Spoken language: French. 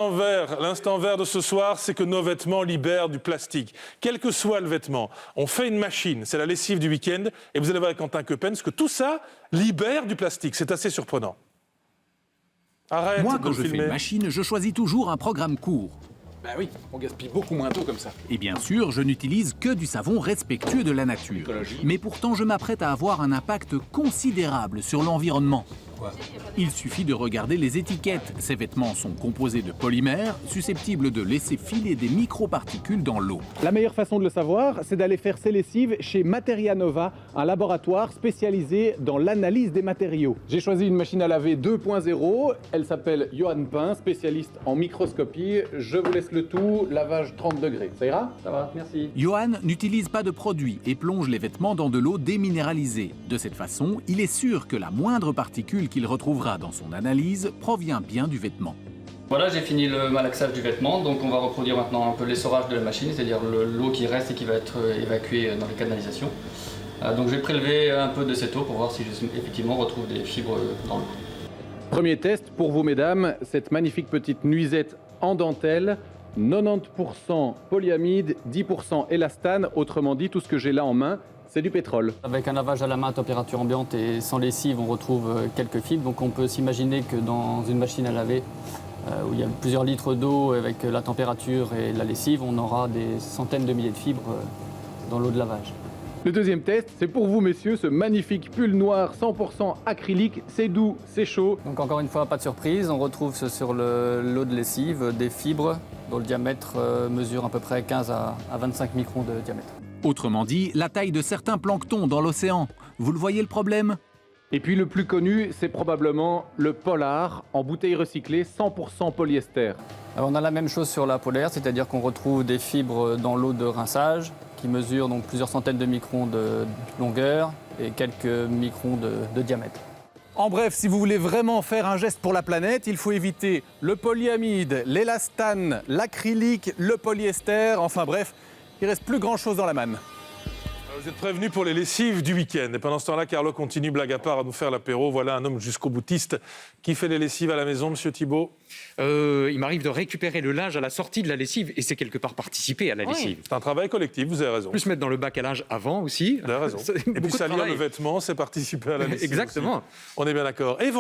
L'instant vert de ce soir, c'est que nos vêtements libèrent du plastique. Quel que soit le vêtement, on fait une machine, c'est la lessive du week-end, et vous allez voir avec Quentin Coppens que tout ça libère du plastique. C'est assez surprenant. Arrête Moi, de quand je filmer. fais une machine, je choisis toujours un programme court. Bah oui, on gaspille beaucoup moins d'eau comme ça. Et bien sûr, je n'utilise que du savon respectueux de la nature. Écologie. Mais pourtant, je m'apprête à avoir un impact considérable sur l'environnement. Il suffit de regarder les étiquettes. Ces vêtements sont composés de polymères, susceptibles de laisser filer des microparticules dans l'eau. La meilleure façon de le savoir, c'est d'aller faire ses lessives chez Materia Nova, un laboratoire spécialisé dans l'analyse des matériaux. J'ai choisi une machine à laver 2.0. Elle s'appelle Johan Pin, spécialiste en microscopie. Je vous laisse le tout, lavage 30 degrés. Ça ira? Ça va, merci. Johan n'utilise pas de produit et plonge les vêtements dans de l'eau déminéralisée. De cette façon, il est sûr que la moindre particule qu'il retrouvera dans son analyse provient bien du vêtement. Voilà, j'ai fini le malaxage du vêtement, donc on va reproduire maintenant un peu l'essorage de la machine, c'est-à-dire l'eau qui reste et qui va être évacuée dans les canalisations. Donc je vais prélever un peu de cette eau pour voir si effectivement on retrouve des fibres dans l'eau. Premier test pour vous, mesdames, cette magnifique petite nuisette en dentelle. 90% polyamide, 10% élastane, autrement dit, tout ce que j'ai là en main, c'est du pétrole. Avec un lavage à la main à température ambiante et sans lessive, on retrouve quelques fibres, donc on peut s'imaginer que dans une machine à laver, où il y a plusieurs litres d'eau avec la température et la lessive, on aura des centaines de milliers de fibres dans l'eau de lavage. Le deuxième test, c'est pour vous, messieurs, ce magnifique pull noir 100% acrylique. C'est doux, c'est chaud. Donc encore une fois, pas de surprise, on retrouve sur l'eau de lessive des fibres dont le diamètre mesure à peu près 15 à 25 microns de diamètre. Autrement dit, la taille de certains planctons dans l'océan. Vous le voyez le problème? Et puis le plus connu, c'est probablement le polar en bouteille recyclée 100% polyester. Alors on a la même chose sur la polaire, c'est-à-dire qu'on retrouve des fibres dans l'eau de rinçage qui mesurent donc plusieurs centaines de microns de longueur et quelques microns de diamètre. En bref, si vous voulez vraiment faire un geste pour la planète, il faut éviter le polyamide, l'élastane, l'acrylique, le polyester, enfin bref, il reste plus grand-chose dans la manne. Vous êtes prévenus pour les lessives du week-end. Et pendant ce temps-là, Carlo continue, blague à part, à nous faire l'apéro. Voilà un homme jusqu'au boutiste qui fait les lessives à la maison, monsieur Thibault. Il m'arrive de récupérer le linge à la sortie de la lessive et c'est quelque part participer à la lessive. C'est un travail collectif, vous avez raison. Plus mettre dans le bac à linge avant aussi. Vous avez raison. C'est Et puis beaucoup de salir travail. le vêtement, c'est participer à la lessive. Exactement. Aussi. On est bien d'accord. Et